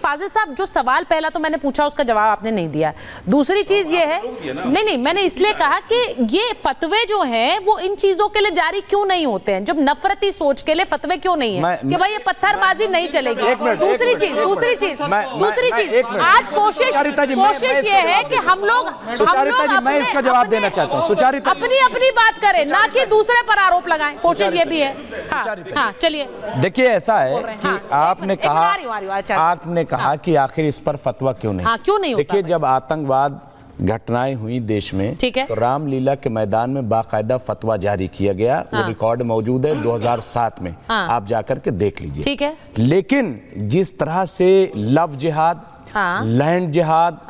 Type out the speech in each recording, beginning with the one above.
फाजिल साहब, जो सवाल पहला तो मैंने पूछा उसका जवाब आपने नहीं दिया। दूसरी चीज ये है, नहीं मैंने इसलिए कहा कि ये फतवे जो हैं वो इन चीजों के लिए जारी क्यों नहीं होते हैं, जब नफरती सोच के लिए फतवे क्यों नहीं है कि भाई ये पत्थरबाजी नहीं चलेगी। दूसरी चीज आज कोशिश ये है कि हम लोग मैं इसका जवाब देना चाहता हूँ। सुचारिता अपनी बात करें, ना कि दूसरे पर आरोप लगाएं, कोशिश ये भी है। हाँ चलिए, देखिए ऐसा है कि आपने कहा कि आखिर इस पर फतवा क्यों नहीं। क्यों नहीं? देखिए, जब आतंकवाद घटनाएं हुई देश में, तो रामलीला के मैदान में बाकायदा फतवा जारी किया गया। वो रिकॉर्ड मौजूद है 2007 में, आप जाकर के देख लीजिए। ठीक है। लेकिन जिस तरह से लव जिहाद, लैंड जिहाद,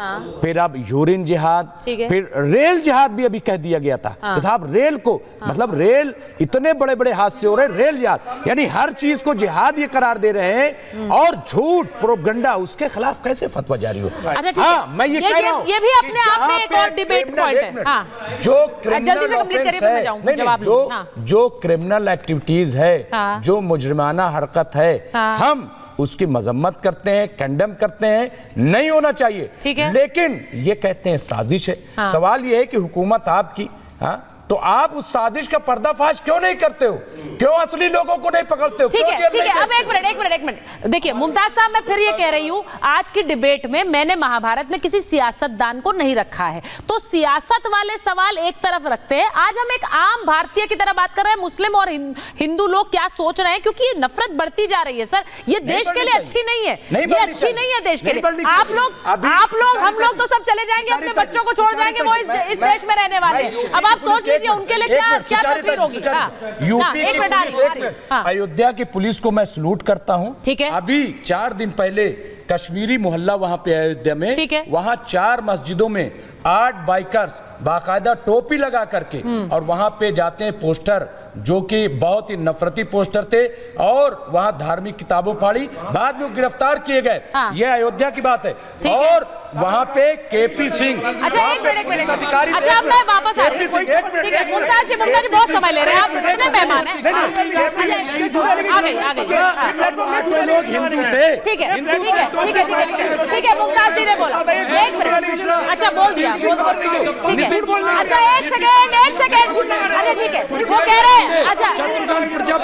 फिर अब यूरिन जिहाद, फिर रेल जिहाद भी अभी कह दिया गया था कि साहब रेल को, मतलब रेल, इतने बड़े बड़े हादसे हो रहे, रेल जिहाद, यानी हर चीज को जिहाद ये करार दे रहे हैं। और झूठ, प्रोपगंडा, उसके खिलाफ कैसे फतवा जारी हो? मैं ये कह रहा हूं, ये भी अपने आप में एक और डिबेट पॉइंट है। जो क्रिमिनल ऑफेंस है, जो क्रिमिनल एक्टिविटीज है, जो मुजरिमाना हरकत है, हम उसकी मजम्मत करते हैं, कंडेम करते हैं, नहीं होना चाहिए। लेकिन ये कहते हैं साजिश है। सवाल ये है कि हुकूमत आपकी, तो आप उस साजिश का पर्दाफाश क्यों नहीं करते हो? क्यों असली लोगों को नहीं पकड़ते हो? ठीक है। अब एक मिनट देखिए मुमताज साहब, मैं फिर ये कह रही हूँ, आज की डिबेट में मैंने महाभारत में किसी सियासतदान को नहीं रखा है, तो सियासत वाले सवाल एक तरफ रखते हैं। आज हम एक आम भारतीय की तरह बात कर रहे हैं। मुस्लिम और हिंदू लोग क्या सोच रहे हैं, क्योंकि ये नफरत बढ़ती जा रही है सर, ये देश के लिए अच्छी नहीं है, ये अच्छी नहीं है देश के लिए। आप लोग हम लोग तो सब चले जाएंगे, अपने बच्चों को छोड़ जाएंगे, वो इस देश में रहने वाले हैं। अब आप सोच उनके लिए क्या तस्वीर होगी। यूपी की पुलिस, अयोध्या की पुलिस को मैं सलूट करता हूं। ठीक है। अभी 4 दिन पहले कश्मीरी मोहल्ला वहां पे अयोध्या में, वहां 4 मस्जिदों में 8 बाइकर्स बाकायदा टोपी लगा करके और वहां पे जाते हैं पोस्टर, जो कि बहुत ही नफरती पोस्टर थे, और वहां धार्मिक किताबों फाड़ी, बाद में गिरफ्तार किए गए। ये अयोध्या की बात है। और वहां पे केपी सिंह, अधिकारी, अच्छा मैं वापस आ रही हूं। ठीक है मुमताज जी बहुत समय ले रहे हैं आप, इतने मेहमान हैं। आ गई लोग हिंदू थे। ठीक है मुमताज जी ने बोला। अच्छा बोल दिया। ठीक है, अच्छा एक सेकेंड। अरे ठीक है, वो कह रहे हैं, अच्छा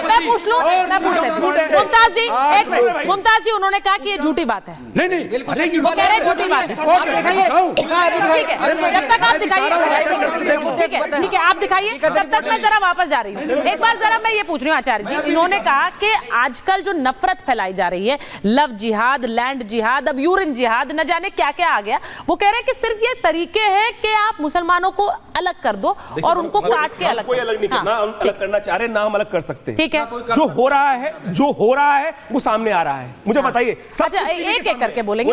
मैं पूछ लूं मुमताज जी, एक मिनट। मुमताज जी, उन्होंने कहा कि ये झूठी बात है। नहीं, वो कह रहे हैं झूठी बात है। ठीक है, जब तक आप दिखाइए, ठीक है आप दिखाइए, तब तक मैं जरा वापस जा रही हूँ। एक बार जरा मैं ये पूछ रही हूँ आचार्य जी, इन्होंने कहा कि आजकल जो नफरत फैलाई जा रही है, लव जिहाद, लैंड जिहाद, अब यूरिन जिहाद, न जाने क्या क्या आ गया, वो कह रहे हैं कि सिर्फ ये तरीके हैं कि आप मुसलमानों को अलग कर दो और उनको काट के अलग, कोई अलग नहीं करना, हम अलग करना चाह रहे हैं ना, हम अलग कर सकते हैं। ठीक है, जो हो रहा है वो सामने आ रहा है। मुझे बताइए, अच्छा एक करके बोलेंगे,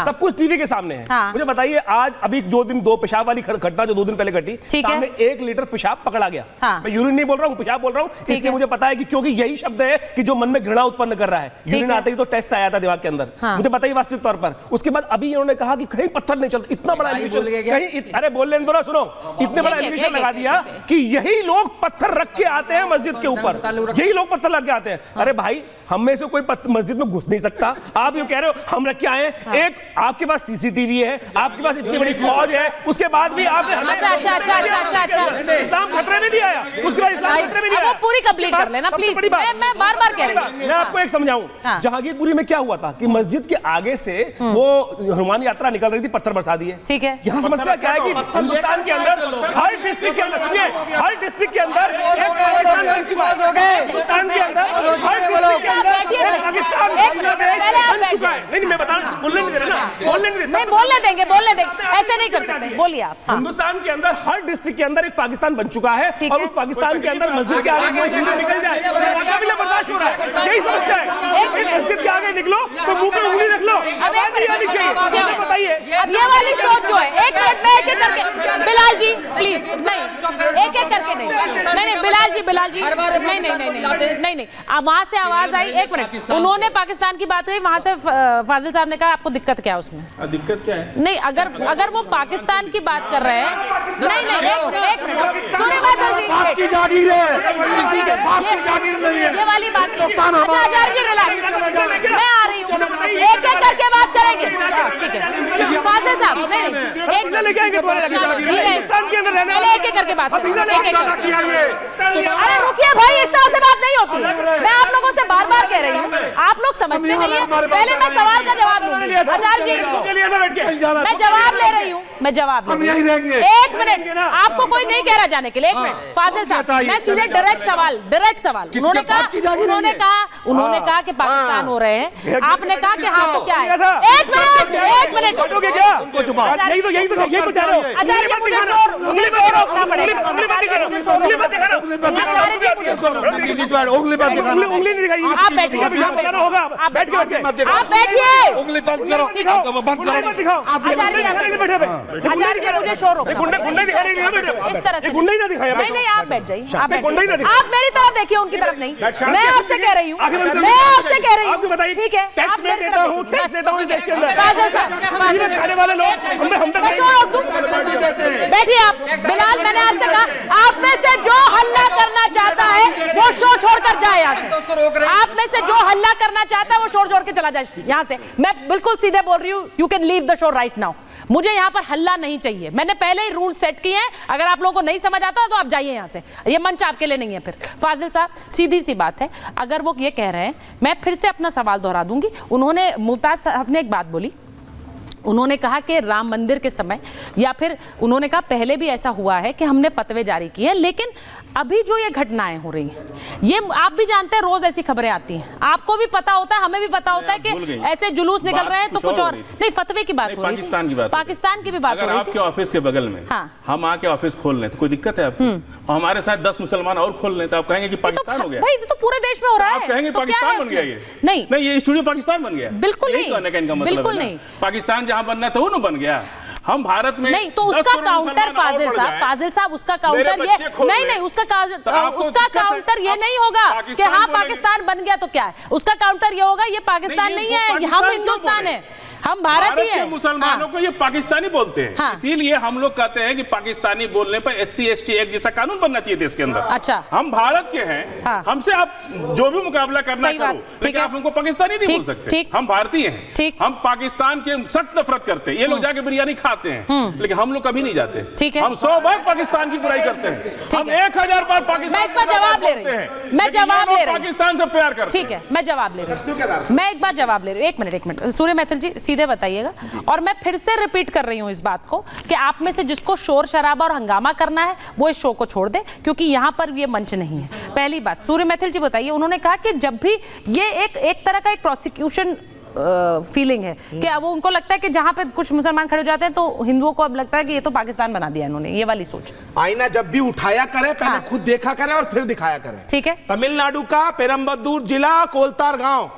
सब कुछ टीवी के सामने है। मुझे बताइए, आज अभी 2 दिन 2 पेशाब वाली घटना जो 2 दिन पहले घटी, सामने 1 लीटर पेशाब पकड़ा गया। मैं यूरिन नहीं बोल रहा हूँ, पेशाब बोल रहा हूँ, इसलिए मुझे पता है कि क्योंकि यही शब्द है कि जो मन में घृणा उत्पन्न कर रहा है। यूरिन आते ही तो टेस्ट आया था दिमाग के अंदर, मुझे बताइए वास्तविक तौर पर। उसके बाद अभी इन्होंने कहा कि कहीं पत्थर नहीं चलता, इतना बड़ा एलिगेशन, अरे बोल लेने दो ना, सुनो, इतने बड़ा एलिगेशन लगा दिया कि यही लोग पत्थर रख के आते हैं मस्जिद के ऊपर, यही लोग पत्थर लग के आते हैं। अरे भाई, हम में से कोई मस्जिद में घुस नहीं सकता। आप ये कह रहे हो हम रख के आए हैं। एक आपके पास सीसीटीवी है, आपके पास इतनी बड़ी फौज है, उसके बाद भी आपने इस्लाम खतरे में नहीं आया, उसके बाद इस्लाम खतरे में नहीं आया। पूरी कंप्लीट कर लेना प्लीज, मैं बार-बार कह रही हूं। मैं आपको एक समझाऊं, जहांगीरपुरी में क्या हुआ था कि मस्जिद के आगे से वो हनुमान यात्रा निकल रही थी, पत्थर बरसा दिए। ठीक है, यहाँ समस्या क्या है कि हिंदुस्तान के अंदर हर डिस्ट्रिक्ट के अंदर, सुनिए, हर डिस्ट्रिक्ट के अंदर हिंदुस्तान के अंदर हर डिस्ट्रिक्ट के अंदर पाकिस्तान बन चुका है। नहीं मैं बता, बोलने नहीं दे रहा ना, बोलने बोलने देंगे, ऐसे नहीं कर सकते, बोलिए आप। हिंदुस्तान के अंदर हर डिस्ट्रिक्ट के अंदर एक पाकिस्तान बन चुका है, और उस पाकिस्तान के अंदर मस्जिद के आगे कोई हिंदू निकल जाए, नाकाबिले बर्दाश्त हो रहा है। यही समस्या है, मस्जिद के आगे निकलो तो मुंह पे उंगली रख लो, आवाज नहीं आनी चाहिए। बताइए, अब ये वाली सोच जो है, एक मिनट में एक करके, बिलाल जी प्लीज, नहीं एक करके नहीं, बिलाल जी नहीं, वहां से आवाज आई। एक मिनट, उन्होंने पाकिस्तान की बात कही, वहां से फाजिल साहब ने कहा आपको दिक्कत क्या है उसमें? दिक्कत क्या है? नहीं, अगर वो पाकिस्तान की बात कर रहे हैं, नहीं एक मिनट, आपकी जागीर है, किसी के बाप की जागीर नहीं है, ये वाली बात। अच्छा आचार्य जी रिलैक्स, मैं आ रही हूँ, एक करके बात ठीक है फाजिल साहब, नहीं एक करके बात करें, अरे रुकिए भाई, इस तरह से बात नहीं होती। मैं आप लोगों से बार बार कह रही हूँ, आप लोग समझते नहीं है। पहले मैं सवाल का जवाब लूंगी। आचार्य जी, मैं जवाब ले रही हूँ, मैं जवाब ले रही हूँ। एक मिनट, आपको कोई नहीं कह रहा जाने के लिए। एक मिनट फाजिल साहब, मैं सीधे डायरेक्ट सवाल उन्होंने कहा कि पाकिस्तान हो रहे हैं, आपने कहा कि हाँ तो क्या है। एक मिनट यही तो चाह रहे हो। आचार्य मुझे शोर रोकना पड़ेगा। उंगली नहीं दिखाई, आप बैठिए, आप बैठिए, आचार्य मुझे शोर रोकना इस तरह से। नहीं, आप बैठ जाइए, आप मेरी तरफ देखिए, उनकी तरफ नहीं। मैं आपसे कह रही हूँ, ठीक है, टैक्स मैं देता हूँ, टैक्स देता हूँ इस देश के अंदर। खाने वाले लोग बैठिए आप। बिलाल, मैंने आपसे कहा, आप में से जो हल्ला करना चाहता है वो शोर छोड़कर जाए यहाँ से। आप में से जो हल्ला करना चाहता है वो शोर छोड़ के चला जाए यहाँ से। मैं बिल्कुल सीधे बोल रही हूँ, you can leave the show right now. मुझे यहाँ पर हल्ला नहीं चाहिए। मैंने पहले ही रूल सेट किए हैं, अगर आप लोगों को नहीं समझ आता तो आप जाइए यहाँ से, ये मंच आपके लिए नहीं है। फिर फाजिल साहब, सीधी सी बात है, अगर वो ये कह रहे हैं, मैं फिर से अपना सवाल दोहरा दूंगी। उन्होंने, मुमताज साहब ने एक बात बोली, उन्होंने कहा कि राम मंदिर के समय, या फिर उन्होंने कहा पहले भी ऐसा हुआ है कि हमने फतवे जारी किए हैं, लेकिन अभी जो ये घटनाएं हो रही हैं, ये आप भी जानते हैं, रोज ऐसी खबरें आती हैं, आपको भी पता होता है, हमें भी पता होता है कि ऐसे जुलूस निकल रहे हैं तो कुछ और नहीं। फतवे की बात हो रही है, पाकिस्तान की भी बात हो रही है। आपके ऑफिस के बगल में हम आके ऑफिस खोल लें तो कोई दिक्कत है आपको? हमारे साथ 10 मुसलमान और खोल लें तो आप कहेंगे कि पाकिस्तान हो गया? भाई तो पूरे देश में हो रहा है, आप कहेंगे पाकिस्तान बन गया। ये नहीं, ये स्टूडियो पाकिस्तान बन गया, बिल्कुल नहीं, बिल्कुल नहीं। पाकिस्तान जहां बनना था वो ना बन गया। हम भारत में नहीं, तो उसका काउंटर फाजिल साहब उसका काउंटर ये नहीं, उसका काउंटर ये नहीं होगा कि हाँ पाकिस्तान बन गया तो क्या है। उसका काउंटर ये होगा, ये पाकिस्तान नहीं है, हम हिंदुस्तान है, हम भारतीय हैं। मुसलमानों को ये पाकिस्तानी बोलते हैं, इसीलिए हम लोग कहते हैं कि पाकिस्तानी बोलने पर SC ST एक्ट जैसा कानून बनना चाहिए देश के अंदर। अच्छा, हम भारत के हैं, हमसे आप जो भी मुकाबला करना करो, लेकिन आप हमको पाकिस्तानी नहीं बोल सकते। हम भारतीय हैं, हम पाकिस्तान के सख्त नफरत करते हैं। ये लोग जाके बिरयानी खाते हैं, लेकिन हम लोग कभी नहीं जाते। हम 100 बार पाकिस्तान की बुराई करते हैं, हम 1000 बार पाकिस्तान का जवाब ले रही हूँ, मैं जवाब ले रही हूँ, पाकिस्तान से प्यार करते हैं। ठीक है, मैं जवाब ले रही हूँ, मैं एक बार जवाब ले रही हूँ। एक मिनट सूर्य मैथिल जी, सीधे बताइएगा। और मैं फिर से रिपीट कर रही हूं इस बात को कि आप में से जिसको शोर शराबा और हंगामा करना है वो इस शो को छोड़ दे, क्योंकि यहां पर ये मंच नहीं है। पहली बात, सूर्य मैथिल जी बताइए, उन्होंने कहा कि जब भी ये एक तरह का एक प्रोसिक्यूशन फीलिंग है कि अब वो उनको लगता है कि जहां पे कुछ मुसलमान खड़े हो जाते हैं तो हिंदुओं को अब लगता है कि ये तो पाकिस्तान बना दिया इन्होंने, ये वाली सोच। आईना जब भी उठाया करे पहले खुद देखा करे और फिर दिखाया करे। ठीक है, तमिलनाडु का पेरम्बदूर जिला कोलतार गांव,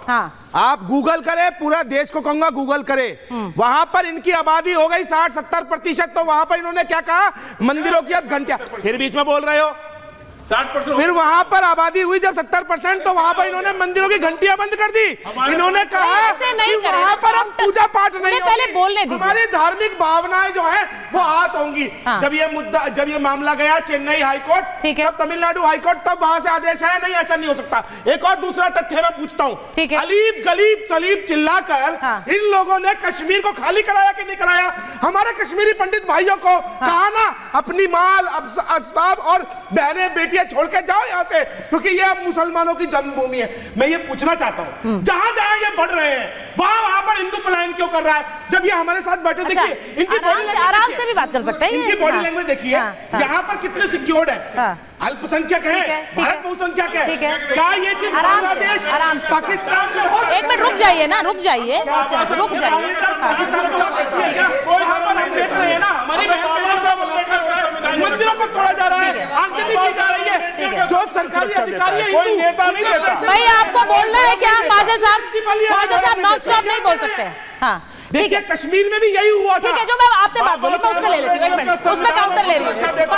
आप गूगल करें, पूरा देश को कहूंगा गूगल करें, वहां पर इनकी आबादी हो गई 60-70%। तो वहां पर इन्होंने क्या कहा, मंदिरों की अब घंटियां, फिर बीच में बोल रहे हो 60%। फिर वहां पर आबादी हुई जब 70%, तो वहां पर इन्होंने मंदिरों की घंटियां बंद कर दी। इन्होंने कहा कि वहां पर अब पूजा पाठ नहीं पहले बोलने दीजिए, हमारी धार्मिक भावनाएं जो है वो आहत होंगी। जब ये मामला गया चेन्नई हाईकोर्ट, तब तमिलनाडु हाईकोर्ट, तब वहां से आदेश आया नहीं ऐसा नहीं हो सकता। एक और दूसरा तथ्य मैं पूछता हूँ, अलीब गलीब सलीब चिल्लाकर इन लोगों ने कश्मीर को खाली कराया कि नहीं कराया? हमारे कश्मीरी पंडित भाइयों को कहा ना, अपनी माल असबाब और बहनें बेटियां छोड़ के जाओ यहाँ से, क्योंकि ये अब मुसलमानों की जन्मभूमि है। मैं ये पूछना चाहता हूँ, जहां जहां ये बढ़ रहे हैं वहां पर हिंदू पलायन क्यों कर रहा है? जब ये हमारे साथ बैठे, देखिए इनकी बॉडी लैंग्वेज, आराम से भी बात कर सकते हैं, इनकी बॉडी लैंग्वेज देखिए, यहाँ पर कितने सिक्योर्ड है, अल्पसंख्यक है, भारत बहुसंख्यक है। क्या ये चीज बांग्लादेश पाकिस्तान में हो? एक मिनट रुक जाइए ना, रुक जाइए। पाकिस्तान को हो सकती है क्या? वहां पर हम देख रहे हैं ना, हमारी मंदिरों को तोड़ा जा रहा है, आगजनी की जा रही है। जो सरकारी अधिकारी है हिंदू, भाई आपको बोलना है क्या? फाजिल साहब नॉन स्टॉप नहीं बोल सकते। हाँ देखिए, कश्मीर में भी यही हुआ था। ठीक है, जो मैं आपने बात बोली मैं उसमें ले लेती हूँ, एक मिनट उसमें काउंटर ले रही हूँ।